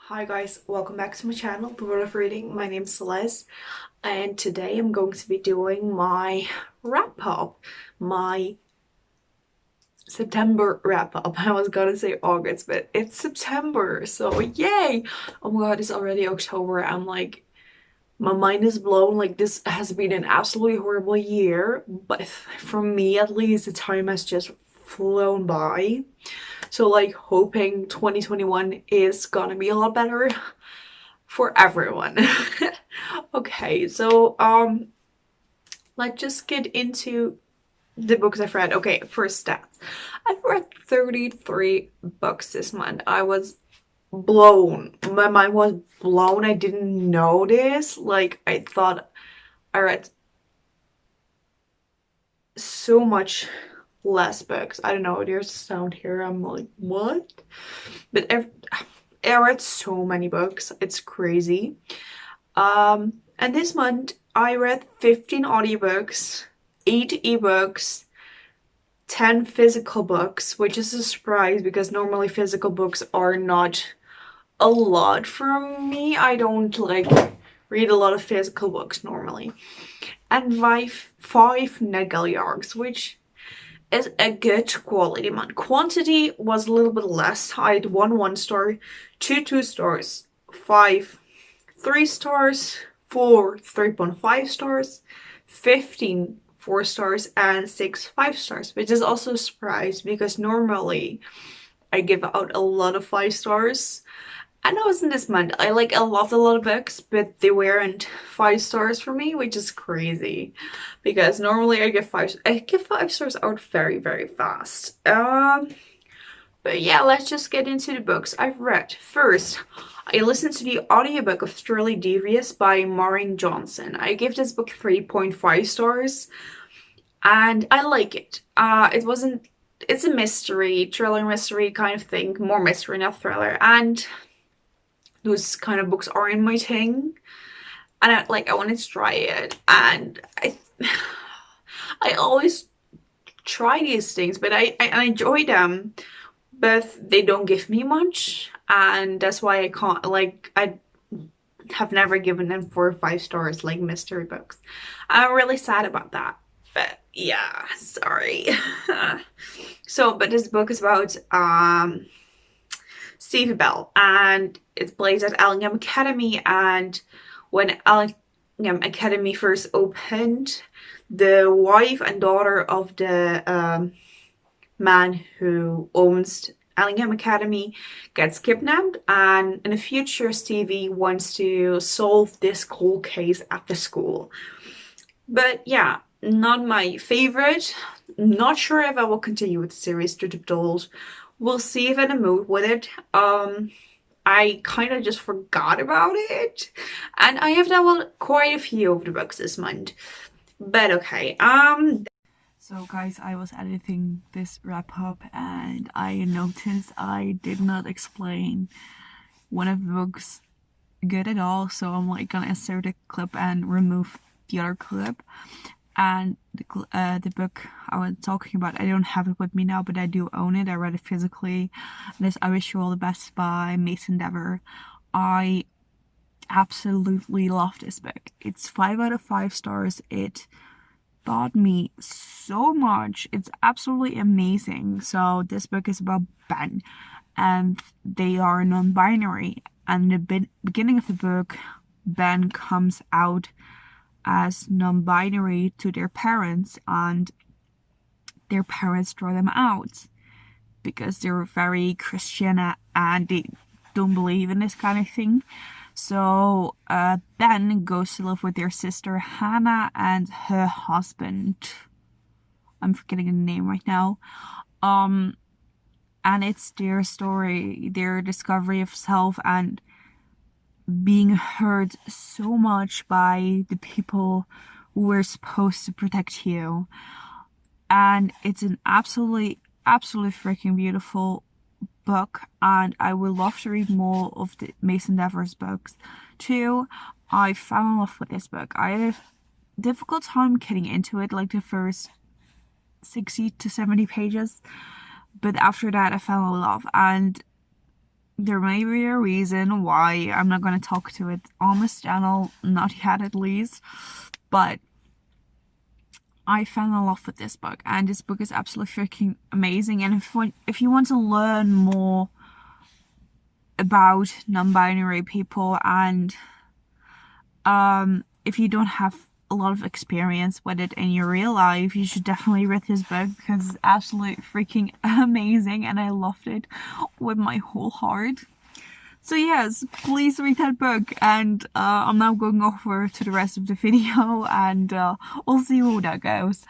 Hi guys, welcome back to my channel, The World of Reading. My name is Celeste, and today I'm going to be doing my wrap up, my September wrap up. I was gonna say August, but it's September, so yay! Oh my god, it's already October. I'm like, my mind is blown. Like, this has been an absolutely horrible year, but for me at least, the time has just flown by. So like hoping 2021 is gonna be a lot better for everyone. Okay, so let's just get into the books I've read. Okay, first stats. I've read 33 books this month. I was blown. My mind was blown. I didn't know this. Like, I thought I read so much less books. I don't know, there's a sound here. I'm like, what? But I read so many books. It's crazy. And this month I read 15 audiobooks, 8 ebooks, 10 physical books, which is a surprise because normally physical books are not a lot for me. I don't like read a lot of physical books normally. And five Nagel yards, which is a good quality month. Quantity was a little bit less. I had one star, two stars, 5 3 stars, 4 3.5 stars, 15 4 stars, and 6 5 stars, which is also a surprise because normally I give out a lot of 5 stars. And I was in this month. I loved a lot of books, but they weren't 5 stars for me, which is crazy because normally I give 5 stars out very, very fast. But yeah, let's just get into the books I've read. First, I listened to the audiobook of Truly Devious by Maureen Johnson. I gave this book 3.5 stars and I like it. It's a mystery, thriller mystery kind of thing, more mystery, not thriller, and those kind of books are in my thing. And I wanted to try it, and I always try these things, but I enjoy them, but they don't give me much, and that's why I can't, like, I have never given them 4 or 5 stars like mystery books. I'm really sad about that, but yeah, sorry. So, but this book is about Stevie Bell, and it plays at Ellingham Academy. And when Ellingham Academy first opened, the wife and daughter of the man who owns Ellingham Academy gets kidnapped, and in the future Stevie wants to solve this cold case at the school. But yeah, not my favorite. Not sure if I will continue with the series, truth be told. We'll see if I'm in the mood with it. I kind of just forgot about it, and I have done quite a few of the books this month. But okay, So guys, I was editing this wrap up and I noticed I did not explain one of the books good at all, so I'm like gonna insert a clip and remove the other clip. And the book I was talking about, I don't have it with me now, but I do own it. I read it physically. This I Wish You All the Best by Mason Daever. I absolutely love this book. It's 5 out of 5 stars. It taught me so much. It's absolutely amazing. So this book is about Ben, and they are non-binary. And the beginning of the book, Ben comes out as non-binary to their parents, and their parents throw them out because they're very Christian and they don't believe in this kind of thing. So Ben goes to live with their sister Hannah and her husband. I'm forgetting the name right now. And it's their story, their discovery of self, and being hurt so much by the people who were supposed to protect you. And it's an absolutely freaking beautiful book, and I would love to read more of the Mason Daever's books too. I fell in love with this book. I had a difficult time getting into it, like the first 60 to 70 pages, but after that I fell in love. And there may be a reason why I'm not going to talk to it on this channel, not yet at least, but I fell in love with this book, and this book is absolutely freaking amazing. And if you want to learn more about non-binary people, and if you don't have a lot of experience with it in your real life, you should definitely read this book, because it's absolutely freaking amazing and I loved it with my whole heart. So yes, please read that book, and I'm now going over to the rest of the video, and we'll see how that goes.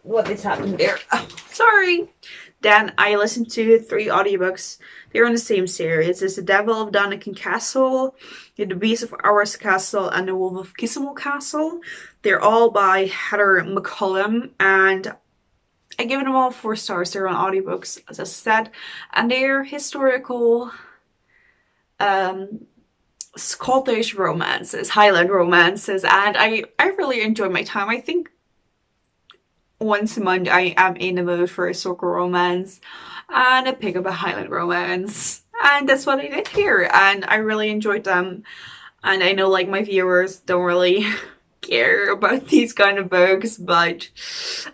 What is happening there? Oh, sorry. Then I listened to 3 audiobooks. They're in the same series. It's The Devil of Dunakin Castle, The Beast of Aros Castle, and The Wolf of Kisimul Castle. They're all by Heather McCollum, and I give them all 4 stars. They're on audiobooks, as I said, and they're historical Scottish romances, Highland romances, and I really enjoy my time. I think once a month I am in the mood for a historical romance and I pick up a Highland romance, and that's what I did here, and I really enjoyed them. And I know like my viewers don't really care about these kind of books, but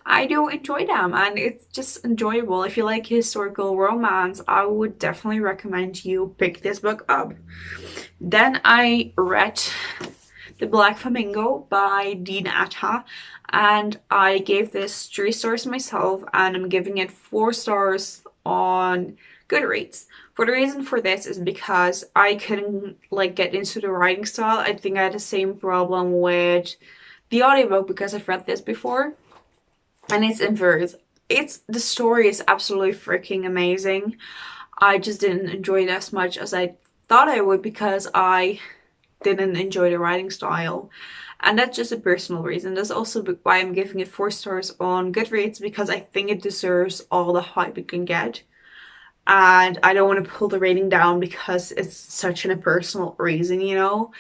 I do enjoy them, and it's just enjoyable. If you like historical romance, I would definitely recommend you pick this book up. Then I read The Black Flamingo by Atta, and I gave this 3 stars myself, and I'm giving it 4 stars on Goodreads. For the reason for this is because I couldn't like get into the writing style. I think I had the same problem with the audiobook because I've read this before, and it's in verse. The story is absolutely freaking amazing. I just didn't enjoy it as much as I thought I would because I didn't enjoy the writing style. And that's just a personal reason. That's also why I'm giving it 4 stars on Goodreads, because I think it deserves all the hype it can get. And I don't want to pull the rating down because it's such a personal reason, you know?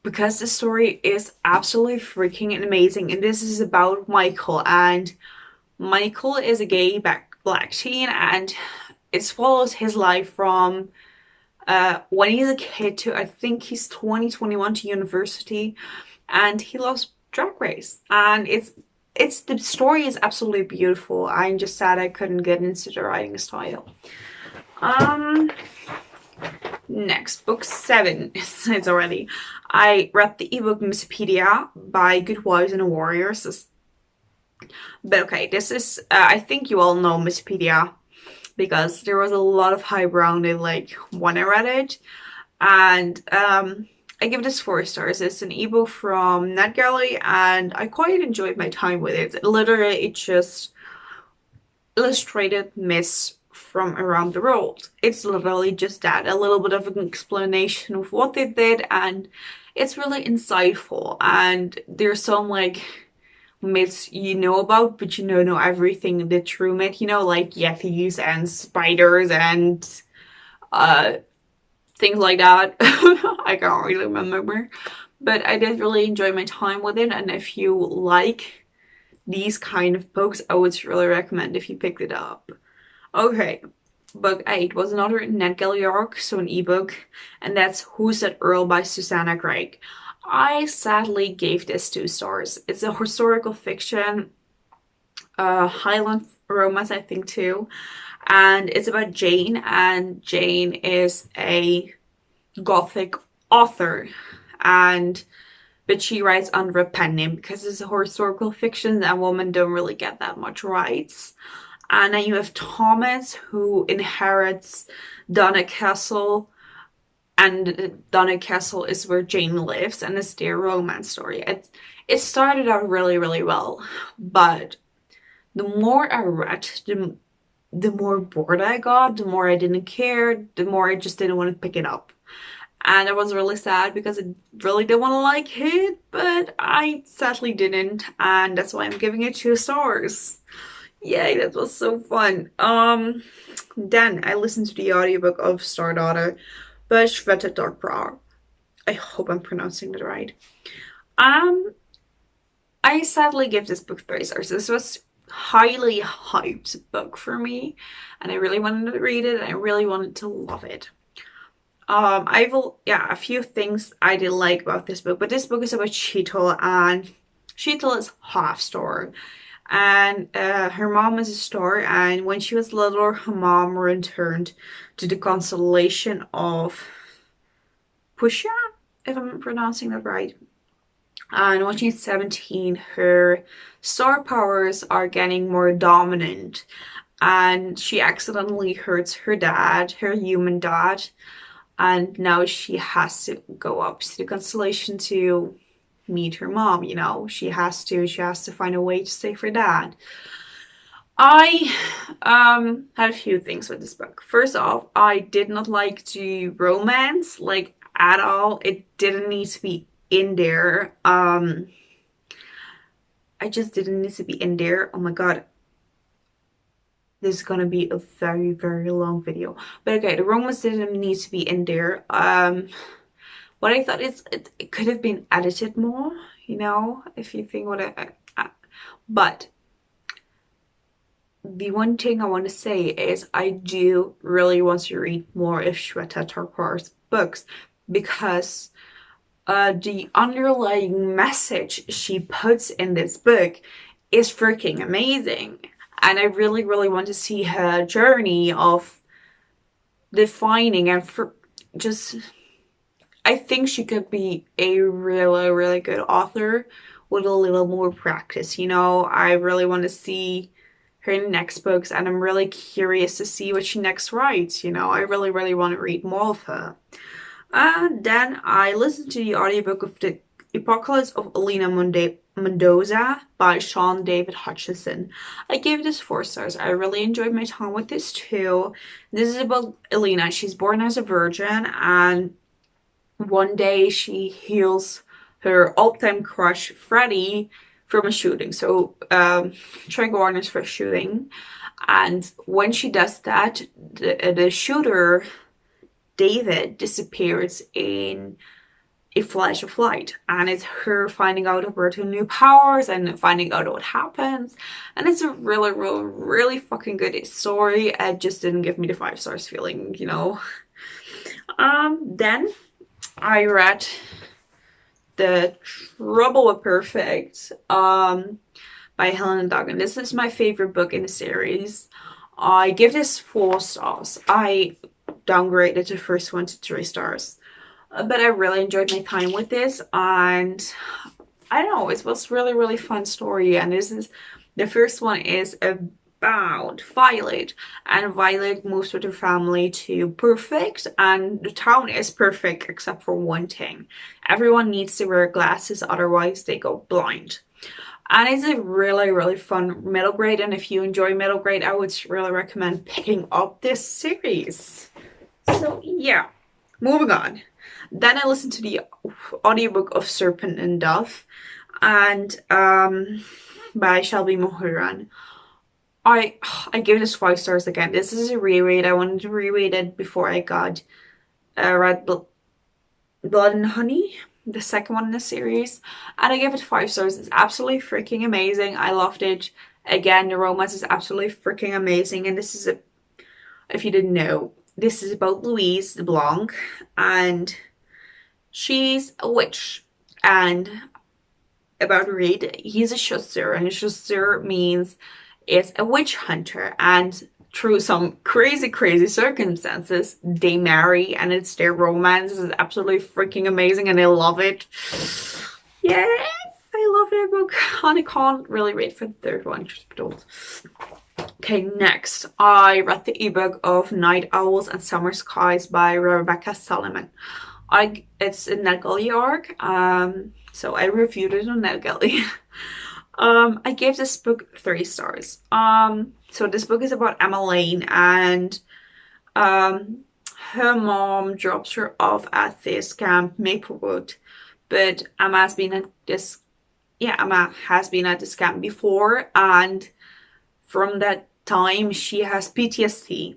Because the story is absolutely freaking amazing. And this is about Michael. And Michael is a gay black teen, and it follows his life from when he's a kid to I think he's 20, 21 to university, and he loves Drag Race. And the story is absolutely beautiful. I'm just sad I couldn't get into the writing style. Next, book 7. It's already. I read the ebook Mythopedia by Good Wives and Warriors. But okay, this is I think you all know Mythopedia because there was a lot of hype around it like when I read it. And I give this 4 stars. It's an ebook from NetGalley, and I quite enjoyed my time with it. Literally, it just illustrated myths from around the world. It's literally just that, a little bit of an explanation of what they did, and it's really insightful. And there's some like myths you know about, but you don't know everything the true myth, you know, like yetis and spiders and things like that. I can't really remember, but I did really enjoy my time with it. And if you like these kind of books, I would really recommend if you picked it up. Okay, book 8 was another NetGalley arc, so an ebook, and that's Who's That Earl by Susanna Craig. I sadly gave this 2 stars. It's a historical fiction, Highland romance I think too, and it's about Jane, and Jane is a gothic author, but she writes under a pen name because it's a historical fiction and women don't really get that much rights. And then you have Thomas, who inherits Dani Castle, and Dani Castle is where Jane lives, and it's their romance story. It started out really, really well, but the more I read, the more bored I got, the more I didn't care, the more I just didn't want to pick it up. And I was really sad because I really did want to like it, but I sadly didn't, and that's why I'm giving it 2 stars. Yay, that was so fun. Then I listened to the audiobook of Star Daughter by Shveta thakrar. I hope I'm pronouncing it right. I sadly give this book 3 stars. This was highly hyped book for me, and I really wanted to read it and I really wanted to love it. I've a few things I didn't like about this book, but this book is about Sheetal, and Sheetal is half star, and her mom is a star, and when she was little, her mom returned to the constellation of Pusha, if I'm pronouncing that right. And when she's 17, her star powers are getting more dominant, and she accidentally hurts her dad, her human dad, and now she has to go up to the constellation to meet her mom. She has to find a way to save her dad. I had a few things with this book. First off, I did not like the romance like at all. It didn't need to be in there. I just didn't need to be in there. Oh my god, this is gonna be a very, very long video. But okay, the romance didn't need to be in there. What I thought is it could have been edited more, if you think what but the one thing I want to say is I do really want to read more of Shweta Tarkar's books, because the underlying message she puts in this book is freaking amazing. And I really, really want to see her journey of defining and I think she could be a really, really good author with a little more practice. I really want to see her next books, and I'm really curious to see what she next writes. I really, really want to read more of her. And then I listened to the audiobook of The Apocalypse of Elena Mendoza by Shaun David Hutchinson. I gave this 4 stars. I really enjoyed my time with this too. This is about Elena. She's born as a virgin, and one day she heals her all-time crush Freddie from a shooting. So trigger warnings for shooting. And when she does that, the shooter David disappears in a flash of light, and it's her finding out about her new powers and finding out what happens. And it's a really, really, really fucking good story. It just didn't give me the 5 stars feeling. Then I read The Trouble with Perfect by Helena Duggan. This is my favorite book in the series. I give this 4 stars. I downgraded the first one to 3 stars. But I really enjoyed my time with this, and I don't know, it was really, really fun story. And the first one is about Violet, and Violet moves with her family to Perfect, and the town is perfect except for one thing. Everyone needs to wear glasses, otherwise they go blind. And it's a really, really fun middle grade, and if you enjoy middle grade, I would really recommend picking up this series. So yeah, moving on. Then I listened to the audiobook of Serpent and Dove, and by Shelby mahurin. I give this 5 stars again. This is a reread. I wanted to reread it before I got read Blood and Honey, the second one in the series, and I gave it 5 stars. It's absolutely freaking amazing. I loved it. Again, the romance is absolutely freaking amazing, and this is if you didn't know, this is about Louise the Blanc, and she's a witch. And about Reed, he's a shutzer, and a shutzer means it's a witch hunter, and through some crazy, crazy circumstances, they marry, and it's their romance. It's absolutely freaking amazing, and I love it. Yeah, I love that book, and I can't really wait for the third one. Okay, next, I read the ebook of Night Owls and Summer Skies by Rebecca Solomon. It's a NetGalley arc, so I reviewed it on NetGalley. I gave this book 3 stars. So this book is about Emma Lane, and her mom drops her off at this camp Maplewood, but Emma has been at this camp before, and from that time she has PTSD,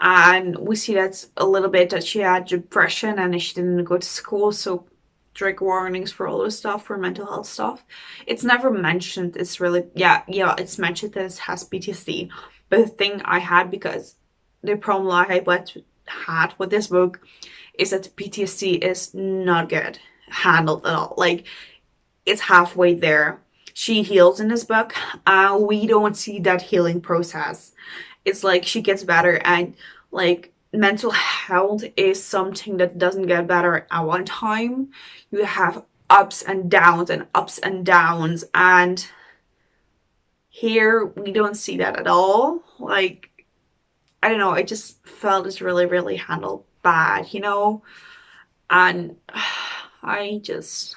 and we see that a little bit that she had depression and she didn't go to school, so trigger warnings for all this stuff, for mental health stuff. It's never mentioned. It's really, yeah, it's mentioned that it has PTSD. But the thing I had, because the problem I had with this book is that the PTSD is not good handled at all. Like, it's halfway there. She heals in this book. We don't see that healing process. It's like she gets better, and like mental health is something that doesn't get better at one time. You have ups and downs and ups and downs, and here we don't see that at all. Like, I don't know, I just felt it's really, really handled bad, you know? And I just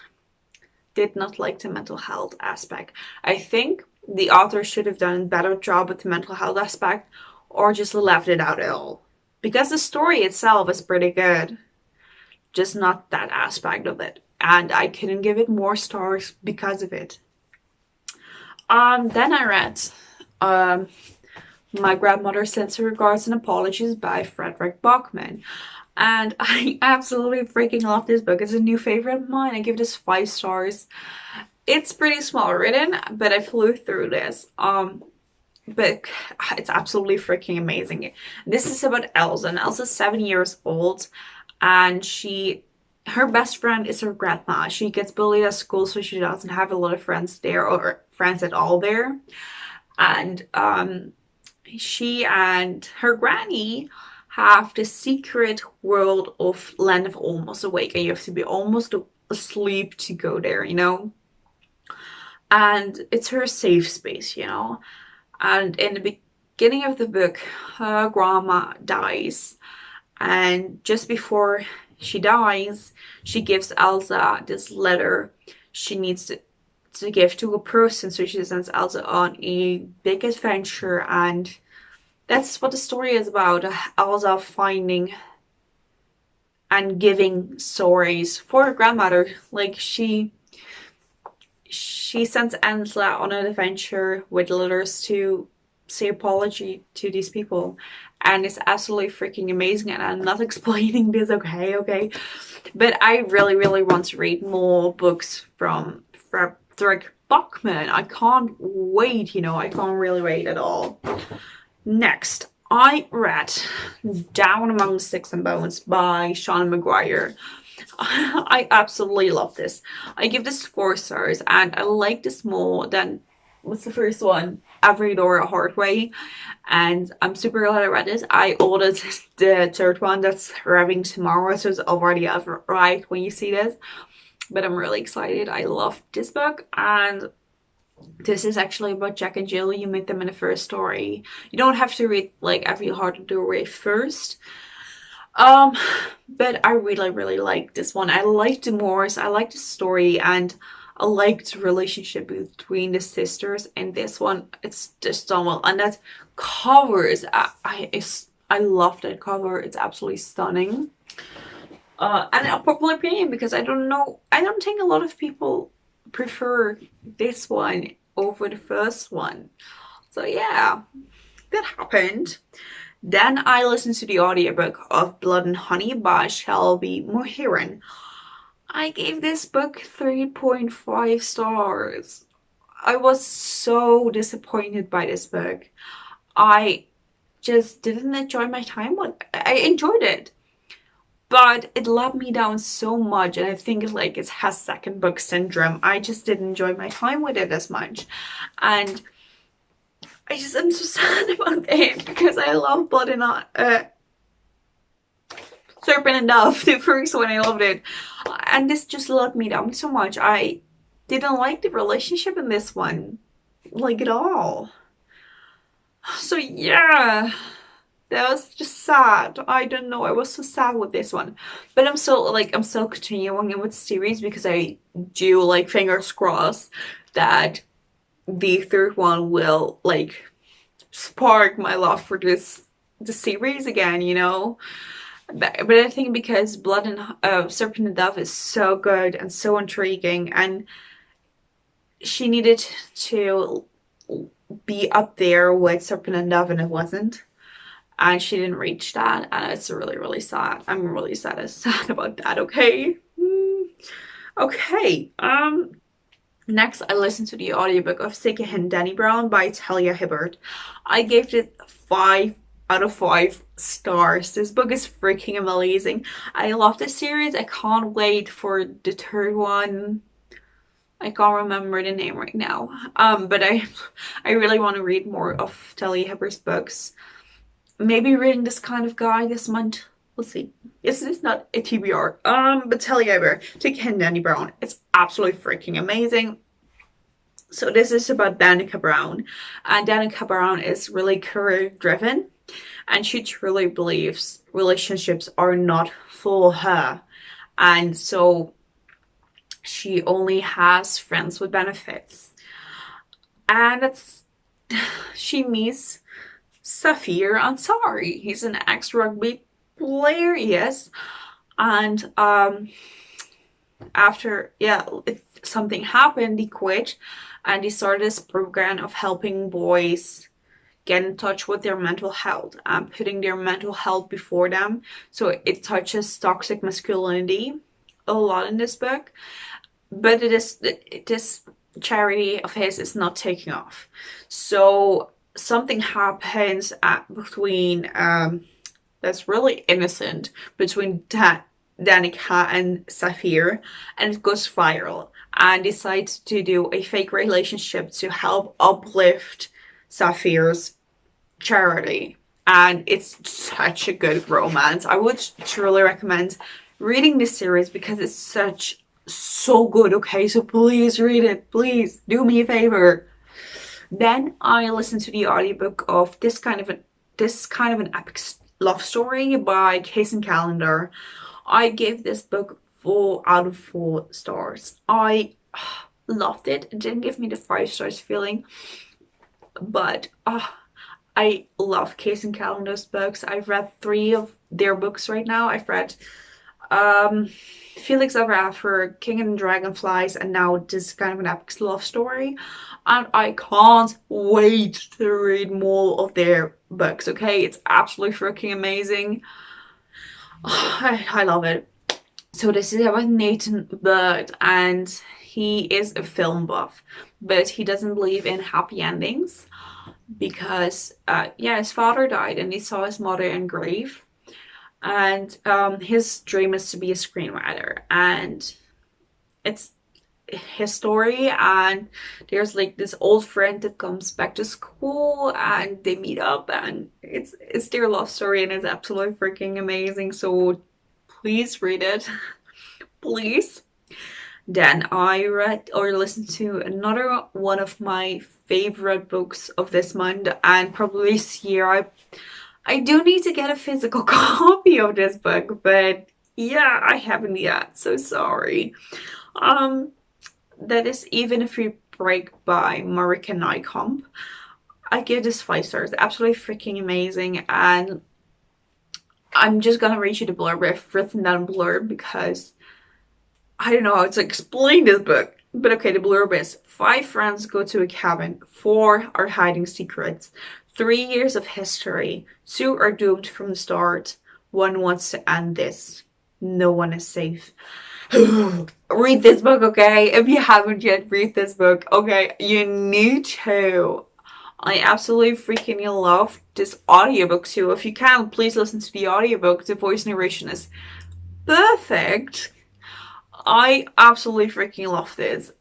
did not like the mental health aspect. I think the author should have done a better job with the mental health aspect, or just left it out at all. Because the story itself is pretty good, just not that aspect of it. And I couldn't give it more stars because of it. Then I read My Grandmother Sends Her Regards and Apologies by Fredrik Backman. And I absolutely freaking love this book. It's a new favorite of mine. I give this 5 stars. It's pretty small written, but I flew through this. But it's absolutely freaking amazing. This is about Elsa, and Elsa's 7 years old, and her best friend is her grandma. She gets bullied at school, so she doesn't have a lot of friends there, or friends at all there. And she and her granny have the secret world of Land of Almost Awake, and you have to be almost asleep to go there, you know? And it's her safe space, you know? And in the beginning of the book, her grandma dies, and just before she dies, she gives Elsa this letter she needs to give to a person, so she sends Elsa on a big adventure, and that's what the story is about. Elsa finding and giving stories for her grandmother. Like, she sends Elsa on an adventure with letters to say apology to these people, and it's absolutely freaking amazing. And I'm not explaining this, okay, but I really, really want to read more books from Fredrik Backman. I can't wait, you know, I can't really wait at all. Next, I read Down Among the Sticks and Bones by Seanan McGuire. I absolutely love this. I give this 4 stars, and I like this more than, what's the first one? Every Door a Hard Way. And I'm super glad I read this. I ordered the 3rd one that's arriving tomorrow, so it's already right when you see this. But I'm really excited. I love this book, and this is actually about Jack and Jill. You meet them in the first story. You don't have to read like every Hard Doorway first. But I really, really like this one. I like the Moors. I like the story, and I liked the relationship between the sisters. And this one, it's just done well. And that cover is, I love that cover. It's absolutely stunning. And a popular opinion, because I don't think a lot of people prefer this one over the first one. So yeah, that happened. Then I listened to the audiobook of Blood and Honey by Shelby mahurin. I gave this book 3.5 stars. I was so disappointed by this book. I just didn't enjoy my time with it. I enjoyed it, but it let me down so much, and I think it has second book syndrome. I just didn't enjoy my time with it as much, and I'm so sad about it, because I love Blood and Serpent and Dove, the first one. I loved it, and this just let me down so much. I didn't like the relationship in this one, like, at all. So yeah, that was just sad. I don't know, I was so sad with this one. But I'm still continuing it with the series, because I do, like, fingers crossed that the 3rd one will, like, spark my love for the series again, you know? But I think because Blood and Serpent and Dove is so good and so intriguing, and she needed to be up there with Serpent and Dove, and it wasn't. And she didn't reach that, and it's really, really sad. I'm really sad about that, okay? Okay, next I listened to the audiobook of Sick and Danny Brown by Talia Hibbert. I gave it 5 out of 5 stars. This book is freaking amazing. I love this series. I can't wait for the third one. I can't remember the name right now. But I really want to read more of Talia Hibbert's books. Maybe reading This Kind of Guy this month. We'll see. It's not a TBR. But Talia Hibbert, Sick and Danny Brown. It's absolutely freaking amazing. So this is about Danica Brown, and Danica Brown is really career driven, and she truly believes relationships are not for her, and so she only has friends with benefits. And it's she meets Safir Ansari. He's an ex-rugby player, yes, and after something happened, he quit and he started this program of helping boys get in touch with their mental health and putting their mental health before them. So it touches toxic masculinity a lot in this book, but this charity of his is not taking off. So something happens between that's really innocent between Danica and Safir, and it goes viral, and decides to do a fake relationship to help uplift Safir's charity. And it's such a good romance. I would truly recommend reading this series because it's so good. Okay, so please read it. Please do me a favor. Then I listened to the audiobook of this kind of an epic love story by Kacen Callender. I gave this book 4 out of 4 stars. I loved it. It didn't give me the 5 stars feeling, but I love Kacen Callender's books. I've read 3 of their books right now. I've read Felix Ever After, King and Dragonflies, and now this kind of an epic love story. And I can't wait to read more of their books, okay? It's absolutely freaking amazing. I love it. So this is about Nathan Bird, and he is a film buff, but he doesn't believe in happy endings because his father died and he saw his mother in grave, and his dream is to be a screenwriter, and it's his story. And there's like this old friend that comes back to school and they meet up, and it's their love story, and it's absolutely freaking amazing. So please read it. Please. Then I read or listened to another one of my favorite books of this month, and probably this year. I do need to get a physical copy of this book, but yeah, I haven't yet, so sorry. That is Even If We Break by Maureen Johnson. I give this 5 stars. Absolutely freaking amazing, and I'm just gonna read you the blurb. I've written down blurb because I don't know how to explain this book. But okay, the blurb is: 5 friends go to a cabin. 4 are hiding secrets. 3 years of history. 2 are doomed from the start. 1 wants to end this. No one is safe. Read this book, okay? If you haven't yet, read this book, okay? You need to. I absolutely freaking love this audiobook too. If you can, please listen to the audiobook. The voice narration is perfect. I absolutely freaking love this.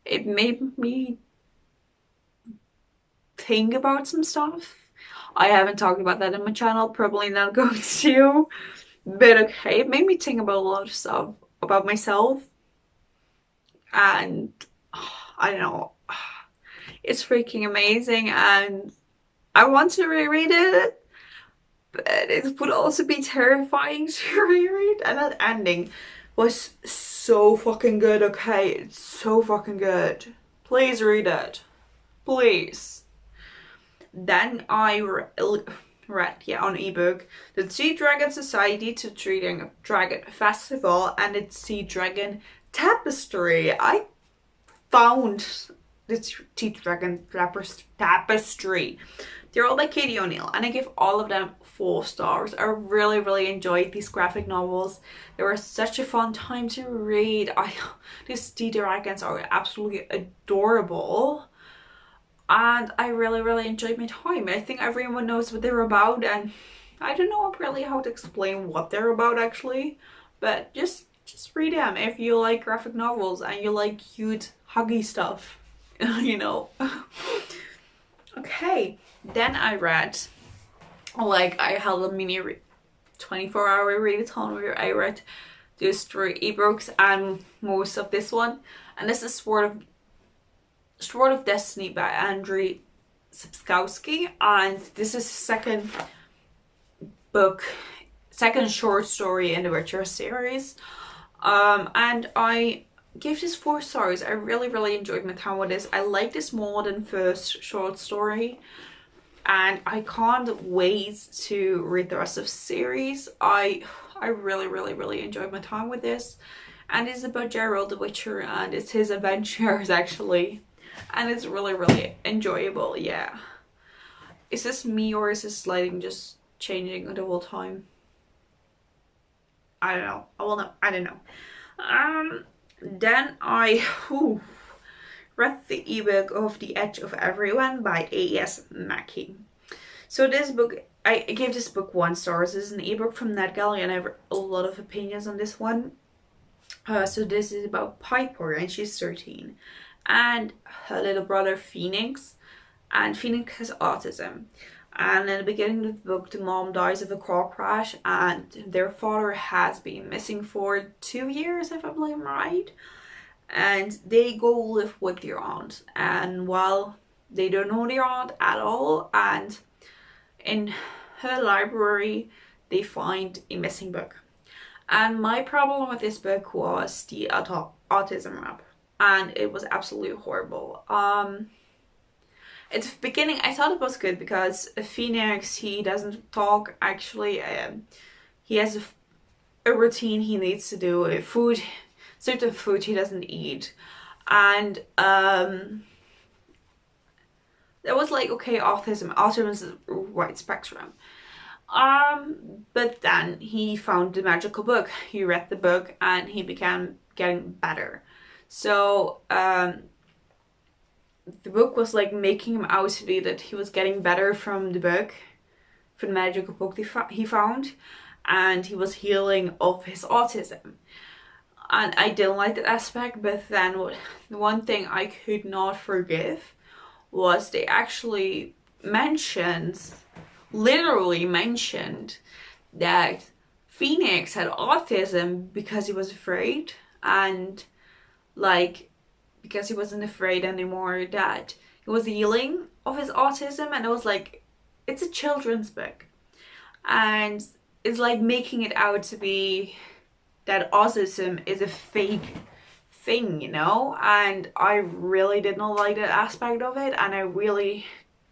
It made me think about some stuff. I haven't talked about that in my channel, probably not going to. But okay, it made me think about a lot of stuff about myself. And I don't know. It's freaking amazing, and I want to reread it, but it would also be terrifying to reread. And that ending was so fucking good, okay? It's so fucking good. Please read it. Please. Then I read on ebook the Sea Dragon Society to Treating Dragon Festival and its Sea Dragon Tapestry. I found the Sea Dragon Tapestry They're all by Katie O'Neill, and I give all of them 4 stars. I really enjoyed these graphic novels. They were such a fun time to read. These tea dragons are absolutely adorable, and I really enjoyed my time. I think everyone knows what they're about, and I don't know really how to explain what they're about actually, but just read them if you like graphic novels and you like cute huggy stuff. You know. Okay, then I read, like, I held a mini 24-hour readathon where I read those 3 ebooks and most of this one, and this is Sword of Destiny by Andrzej Sapkowski, and this is the second short story in the Witcher series, and I gave this 4 stars. I really enjoyed my time with this. I like this more than first short story, and I can't wait to read the rest of the series. I really enjoyed my time with this, and it's about Geralt the Witcher, and it's his adventures actually, and it's really enjoyable. Yeah, is this me or is this lighting just changing the whole time? I don't know. I don't know. Then I read the ebook of The Edge of Everyone by A.S. Mackey. So this book, I gave this book 1 star. This is an ebook from NetGalley, and I have a lot of opinions on this one. So this is about Piper, and she's 13, and her little brother Phoenix, and Phoenix has autism. And in the beginning of the book, the mom dies of a car crash, and their father has been missing for 2 years, if I'm right. And they go live with their aunt, and while they don't know their aunt at all, and in her library they find a missing book. And my problem with this book was the autism map, and it was absolutely horrible. At the beginning I thought it was good because Phoenix, he doesn't talk actually. He has a routine he needs to do, certain food he doesn't eat, and that was like, okay, autism is a wide spectrum. But then he found the magical book. He read the book and he began getting better. So the book was like making him out to be that he was getting better from the book, from the magical book he found, and he was healing of his autism. And I didn't like that aspect, but then the one thing I could not forgive was they actually literally mentioned that Phoenix had autism because he was afraid, and like, because he wasn't afraid anymore that he was healing of his autism. And it was like, it's a children's book, and it's like making it out to be that autism is a fake thing, you know? And I really did not like that aspect of it, and I really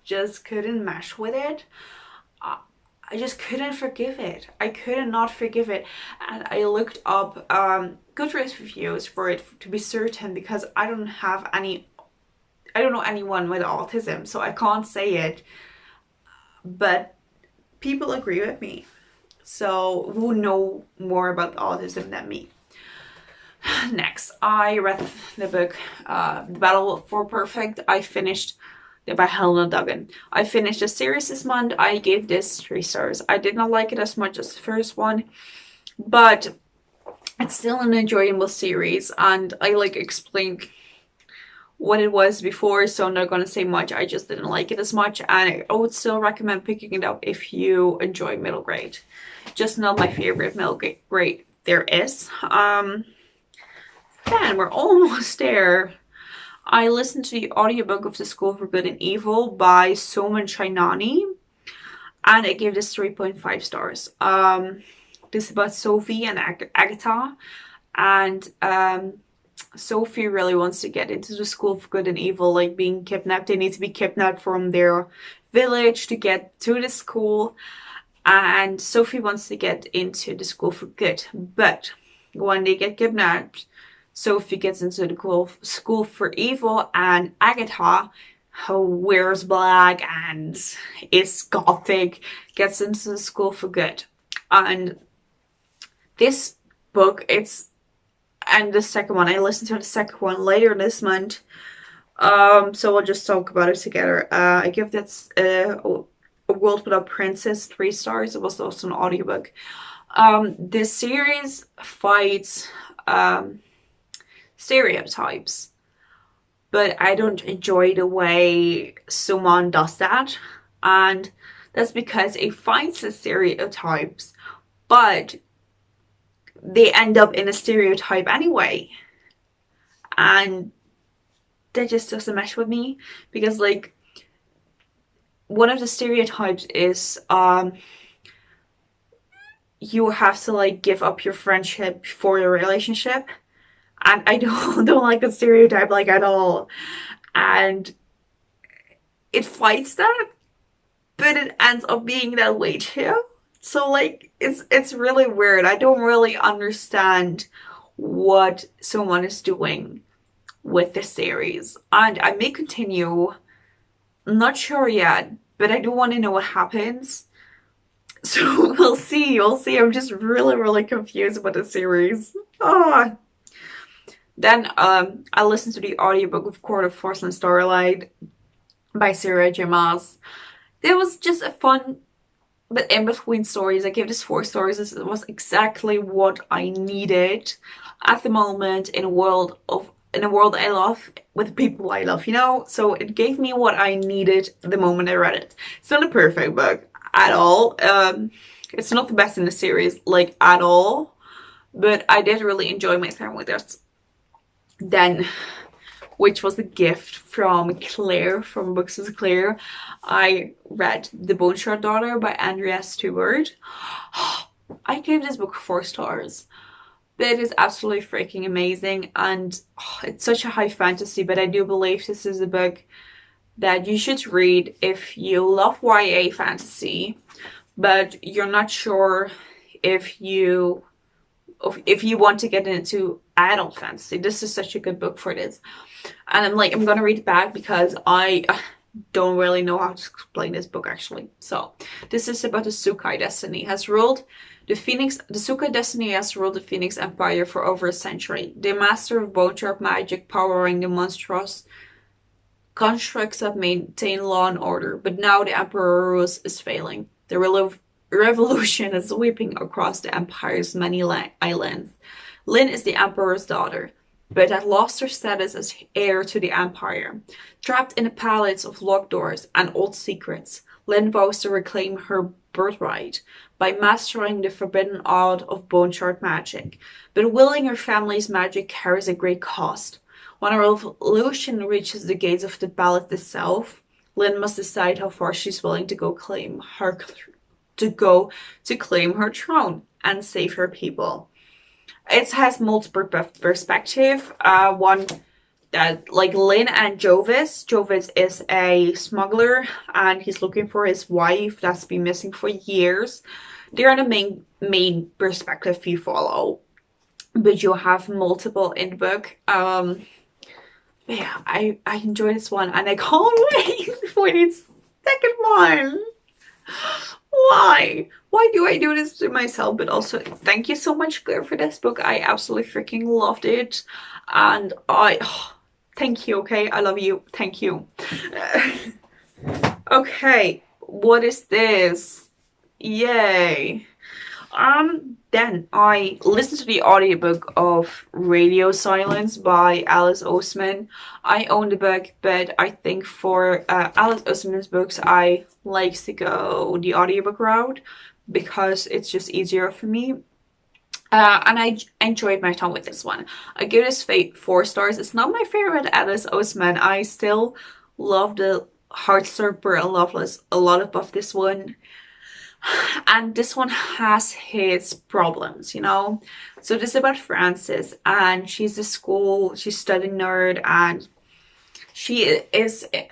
just couldn't mesh with it. I just couldn't forgive it. I could not forgive it. And I looked up Goodreads reviews for it to be certain, because I don't know anyone with autism, so I can't say it. But people agree with me, so who know more about autism than me. Next, I read the book The Battle for Perfect. I finished by Helena Duggan. I finished the series this month. I gave this 3 stars. I did not like it as much as the first one, but it's still an enjoyable series, and I like explained what it was before, so I'm not going to say much. I just didn't like it as much, and I would still recommend picking it up if you enjoy middle grade. Just not my favorite middle grade there is. Then we're almost there. I listened to the audiobook of The School for Good and Evil by Soman Shainani, and I gave this 3.5 stars. This is about Sophie and Agatha, and Sophie really wants to get into the School for Good and Evil, like being kidnapped. They need to be kidnapped from their village to get to the school, and Sophie wants to get into the School for Good. But when they get kidnapped, Sophie gets into the School for Evil, and Agatha who wears black and is gothic, gets into the school for good. And this book, and the second one, I listened to the second one later this month. So we'll just talk about it together. I give this A World Without Princess 3 stars. It was also an audiobook. This series fights stereotypes, but I don't enjoy the way someone does that. And that's because it fights the stereotypes, but they end up in a stereotype anyway. And that just doesn't mesh with me, because like one of the stereotypes is you have to like give up your friendship for your relationship, and I don't like the stereotype like at all. And it fights that, but it ends up being that way too. So like it's really weird. I don't really understand what someone is doing with this series, and I may continue. I'm not sure yet, but I do want to know what happens. So we'll see. We'll see. I'm just really, really confused about the series. Oh. Then I listened to the audiobook of Court of Frost and Starlight by Sarah J. Maas. It was just a fun but in between stories. I gave this 4 stars. This was exactly what I needed at the moment in a world I love, with people I love, you know? So it gave me what I needed the moment I read it. It's not a perfect book at all. It's not the best in the series, like, at all. But I did really enjoy my time with it. Then, which was a gift from Claire, from Books with Claire, I read The Bone Shard Daughter by Andrea Stewart. I gave this book 4 stars. It is absolutely freaking amazing, and it's such a high fantasy, but I do believe this is a book that you should read if you love YA fantasy, but you're not sure if you want to get into adult fantasy. This is such a good book for this. And I'm gonna read it back because I don't really know how to explain this book actually. So this is about the Sukai destiny has ruled the Sukai destiny has ruled the Phoenix Empire for over a century. The master of bone sharp magic powering the monstrous constructs that maintain law and order, but now the Emperor's is failing. The revolution is sweeping across the Empire's many islands. Lynn is the Emperor's daughter, but had lost her status as heir to the Empire. Trapped in a palace of locked doors and old secrets, Lynn vows to reclaim her birthright by mastering the forbidden art of bone shard magic. But wielding her family's magic carries a great cost. When a revolution reaches the gates of the palace itself, Lynn must decide how far she's willing to go to claim her throne and save her people. It has multiple perspectives. One that, like, Lynn and Jovis. Jovis is a smuggler and he's looking for his wife that's been missing for years. They're the main perspective you follow, but you have multiple in the book. Yeah, I enjoy this one and I can't wait for the second one. Why do I do this to myself? But also, thank you so much, Claire, for this book. I absolutely freaking loved it, and thank you. Okay, I love you. Thank you. Okay, what is this? Yay. Then I listened to the audiobook of Radio Silence by Alice Oseman. I own the book, but I think for Alice Oseman's books, I like to go the audiobook route because it's just easier for me. And I enjoyed my time with this one. I give this 4 stars. It's not my favorite Alice Oseman. I still love the Heartstopper and Loveless a lot above this one. And this one has its problems, you know. So this is about Frances, and she's a studying nerd, and she is in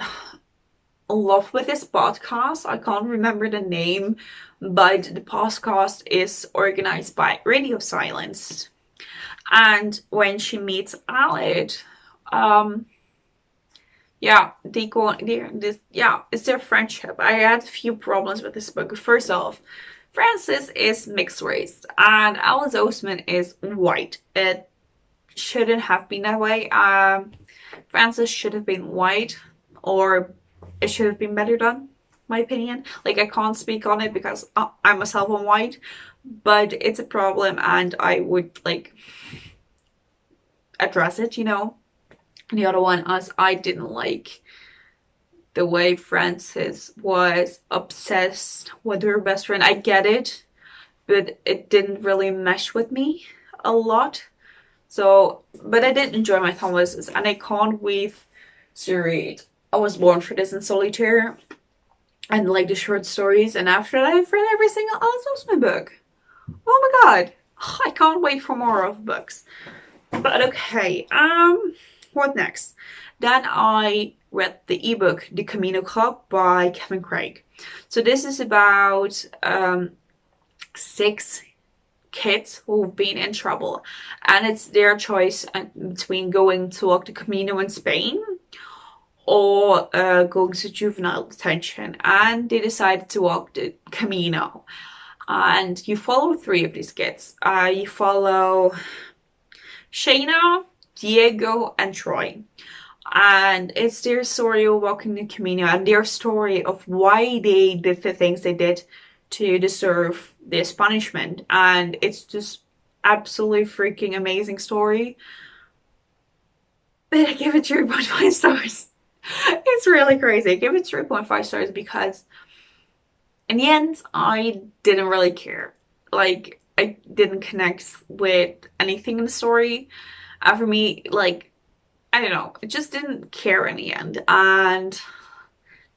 love with this podcast. I can't remember the name, but the podcast is organized by Radio Silence. And when she meets Aled, yeah, it's their friendship. I had a few problems with this book. First off, Francis is mixed race and Alice Oseman is white. It shouldn't have been that way. Francis should have been white, or it should have been better done, my opinion. Like, I can't speak on it because I myself am white, but it's a problem and I would like address it, you know. The other one is I didn't like the way Frances was obsessed with her best friend. I get it, but it didn't really mesh with me a lot. So, but I did enjoy my time with this, and I can't wait to read I Was Born for This in Solitaire and like the short stories. And after that, I've read every single Alice Oseman book. Oh my god, I can't wait for more of books. But okay, what next? Then I read the ebook The Camino Club by Kevin Craig. So this is about 6 kids who've been in trouble, and it's their choice between going to walk the Camino in Spain or going to juvenile detention, and they decided to walk the Camino. And you follow 3 of these kids. You follow Shayna, Diego, and Troy. And it's their story of walking the Camino and their story of why they did the things they did to deserve this punishment. And it's just absolutely freaking amazing story. But I give it 3.5 stars. It's really crazy. I give it 3.5 stars because in the end, I didn't really care. Like, I didn't connect with anything in the story. And for me, like, I don't know, I just didn't care in the end. And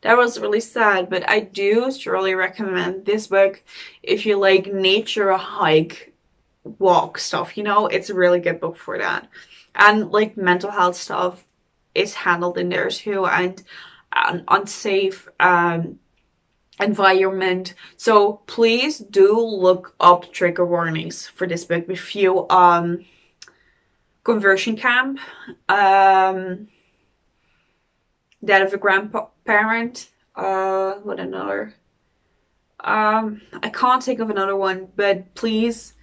that was really sad. But I do strongly recommend this book if you like nature, hike, walk stuff. You know, it's a really good book for that. And like mental health stuff is handled in there too. And an unsafe environment. So please do look up trigger warnings for this book with you conversion camp, that of a grandparent, what another, I can't think of another one, but please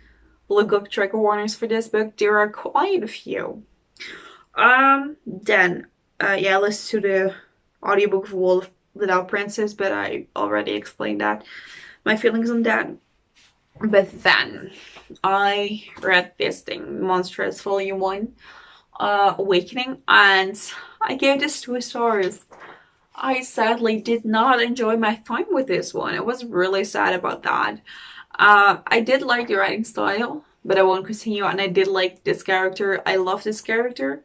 look up trigger warnings for this book. There are quite a few. Then yeah, listen to the audiobook of Wolf Without Princess, but I already explained that, my feelings on that. But then I read this thing, Monstrous Volume 1, Awakening, and I gave this 2 stars. I sadly did not enjoy my time with this one. I was really sad about that. I did like the writing style, but I won't continue, and I did like this character. I love this character,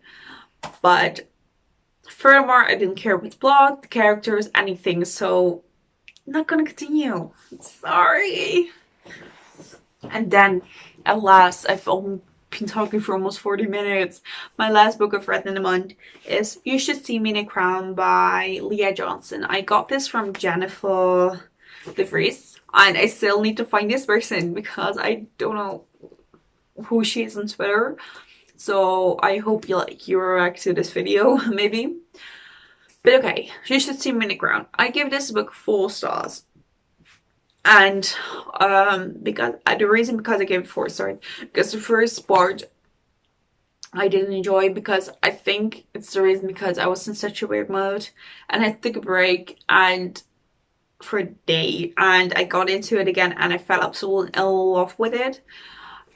but furthermore, I didn't care with the plot, the characters, anything, so I'm not gonna continue. Sorry. And then, at last, I've only been talking for almost 40 minutes. My last book I've read in a month is You Should See Me in a Crown by Leah Johnson. I got this from Jennifer DeVries, and I still need to find this person because I don't know who she is on Twitter. So I hope you react to this video, maybe. But okay, You Should See Me in a Crown. I give this book 4 stars. And because the reason because I gave it 4 stars, because the first part I didn't enjoy, because I think it's the reason because I was in such a weird mode and I took a break and for a day, and I got into it again and I fell absolutely in love with it.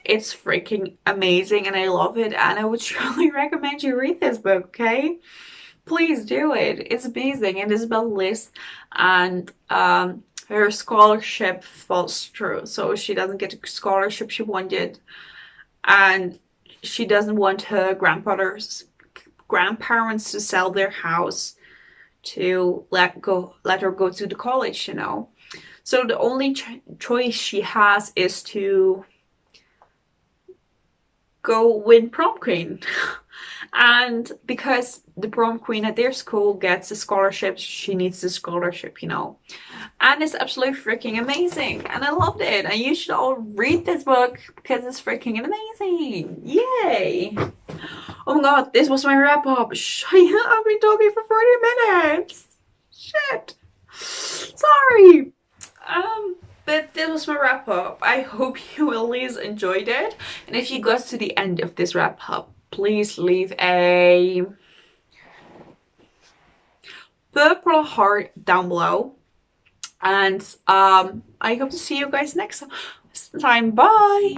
It's freaking amazing and I love it, and I would strongly recommend you read this book, okay? Please do it. It's amazing. And Isabel Liz, and her scholarship falls through, so she doesn't get the scholarship she wanted, and she doesn't want her grandparents to sell their house to let her go to the college, you know. So the only choice she has is to go win prom queen. And because the prom queen at their school gets a scholarship, she needs the scholarship, you know. And it's absolutely freaking amazing, and I loved it. And you should all read this book because it's freaking amazing. Yay! Oh my god, this was my wrap up. I've been talking for 40 minutes. Shit. Sorry. But this was my wrap up. I hope you at least enjoyed it. And if you got to the end of this wrap up, please leave a purple heart down below. And I hope to see you guys next time. Bye.